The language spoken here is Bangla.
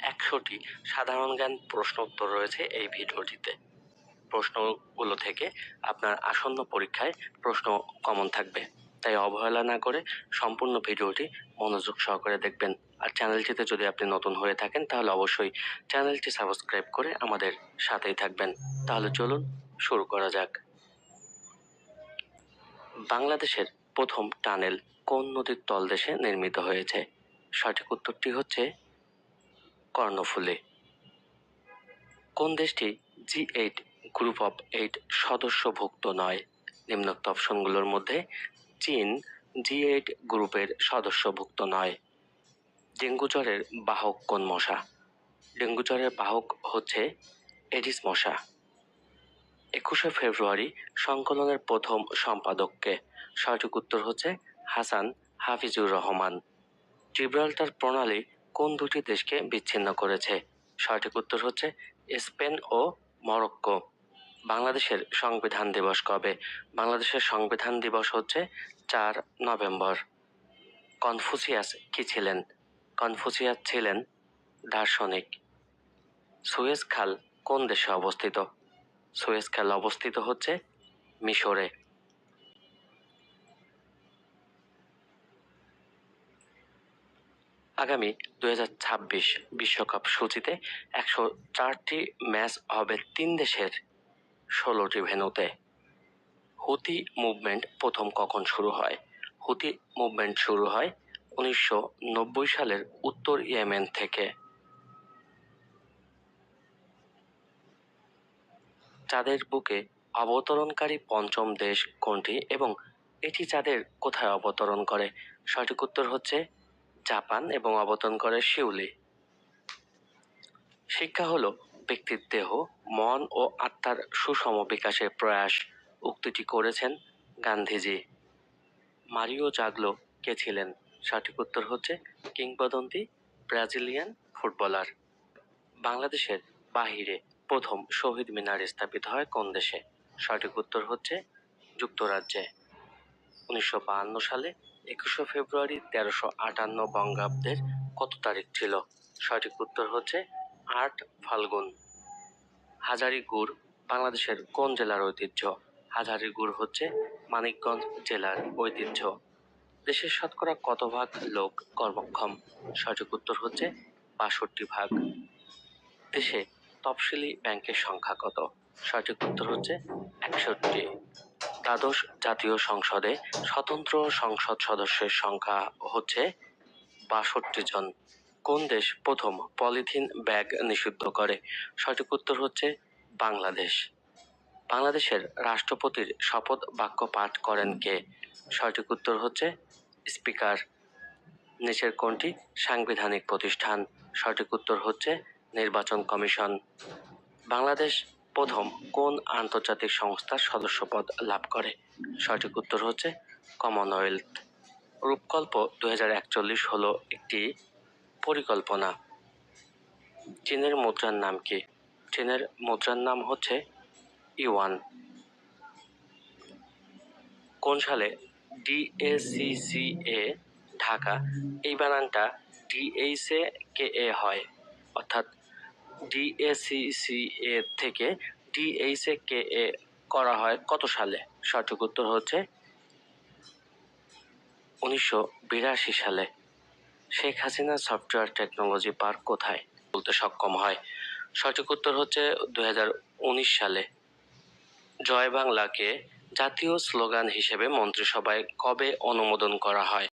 100টি সাধারণ জ্ঞান প্রশ্ন উত্তর রয়েছে এই ভিডিওটিতে। প্রশ্নগুলো থেকে আপনার আসন্ন পরীক্ষায় প্রশ্ন কমন থাকবে, তাই অবহেলা না করে সম্পূর্ণ ভিডিওটি মনোযোগ সহকারে দেখবেন। আর চ্যানেলটিতে যদি আপনি নতুন হয়ে থাকেন তাহলে অবশ্যই চ্যানেলটি সাবস্ক্রাইব করে আমাদের সাথেই থাকবেন। তাহলে চলুন শুরু করা যাক। বাংলাদেশের প্রথম টানেল কোন নদীর তলদেশে নির্মিত হয়েছে? সঠিক উত্তরটি হচ্ছে কর্ণফুলী। কোন দেশটি G8 গ্রুপ অফ 8 সদস্যভুক্ত নয়? নিম্নোক্ত অপশনগুলোর মধ্যে চীন G8 গ্রুপের সদস্যভুক্ত নয়। ডেঙ্গু জ্বরের বাহক কোন মশা? ডেঙ্গু জ্বরের বাহক হচ্ছে এডিস মশা। 21শে ফেব্রুয়ারি সংকলনের প্রথম সম্পাদককে? সঠিক উত্তর হচ্ছে হাসান হাফিজুর রহমান। জিব্রাল্টার প্রণালী কোন দুটি দেশকে বিচ্ছিন্ন করেছে? সঠিক উত্তর হচ্ছে স্পেন ও মরক্কো। বাংলাদেশের সংবিধান দিবস কবে? বাংলাদেশের সংবিধান দিবস হচ্ছে 4 নভেম্বর। কনফুসিয়াস কি ছিলেন? কনফুসিয়াস ছিলেন দার্শনিক। সুয়েজ খাল কোন দেশে অবস্থিত? সুয়েজ খাল অবস্থিত হচ্ছে মিশরে। আগামী 2026 বিশ্বকাপ সূচিতে 104টি ম্যাচ হবে 3 দেশের 16টি ভেন্যুতে। হুতি মুভমেন্ট প্রথম কখন শুরু হয়? হুতি মুভমেন্ট শুরু হয় 1990 সালের উত্তর ইয়েমেন থেকে। চাঁদের বুকে অবতরণকারী পঞ্চম দেশ কোনটি এবং এটি চাঁদের কোথায় অবতরণ করে? সঠিক উত্তর হচ্ছে জাপান এবং অবতরণ করে শিউলি। শিক্ষা হলো ব্যক্তির দেহ, মন ও আত্মার সুষম বিকাশের প্রয়াস, উক্তিটি করেছেন গান্ধীজি। মারিও জাগলো কে ছিলেন? সঠিক উত্তর হচ্ছে কিংবদন্তি ব্রাজিলিয়ান ফুটবলার। বাংলাদেশের বাহিরে প্রথম শহীদ মিনার স্থাপিত হয় কোন দেশে? সঠিক উত্তর হচ্ছে যুক্তরাজ্যে। 1952 সালে 21শে ফেব্রুয়ারি 1358 বঙ্গাব্দের কত তারিখ ছিল? সঠিক উত্তর হচ্ছে 8 ফাল্গুন। হাজারী গুড় বাংলাদেশের কোন জেলার ঐতিহ্য? হাজারী গুড় হচ্ছে মানিকগঞ্জ জেলার ঐতিহ্য। দেশের শতকরা কত ভাগ লোক কর্মক্ষম? সঠিক উত্তর হচ্ছে 62 ভাগ। দেশে তফসিলি ব্যাংকের সংখ্যা কত? সঠিক উত্তর হচ্ছে 61। দ্বাদশ জাতীয় সংসদে স্বতন্ত্র সংসদ সদস্যের সংখ্যা হচ্ছে 62 জন। কোন দেশ প্রথম পলিথিন ব্যাগ নিষিদ্ধ করে? সঠিক উত্তর হচ্ছে বাংলাদেশ। বাংলাদেশের রাষ্ট্রপতির শপথ বাক্য পাঠ করেন কে? সঠিক উত্তর হচ্ছে স্পিকার। নিচের কোনটি সাংবিধানিক প্রতিষ্ঠান? সঠিক উত্তর হচ্ছে নির্বাচন কমিশন। বাংলাদেশ প্রথম কোন আন্তর্জাতিক সংস্থার সদস্যপদ লাভ করে? সঠিক উত্তর হচ্ছে কমনওয়েলথ। রূপকল্প 2041 হলো একটি পরিকল্পনা। চীনের মুদ্রার নাম কি? চীনের মুদ্রার নাম হচ্ছে ইউয়ান। কোন সালে DACCA ঢাকা এই বানানটা DHA হয়? অর্থাৎ DACCA থেকে DHA করা হয় কত সালে? সঠিক উত্তর হচ্ছে 1982 সালে। Sheikh Hasina software technology park কোথায় বলতে সক্ষম হয়? সঠিক উত্তর হচ্ছে 2019 সালে। জয় বাংলাকে জাতীয় স্লোগান হিসেবে মন্ত্রিসভায় কবে অনুমোদন করা হয়?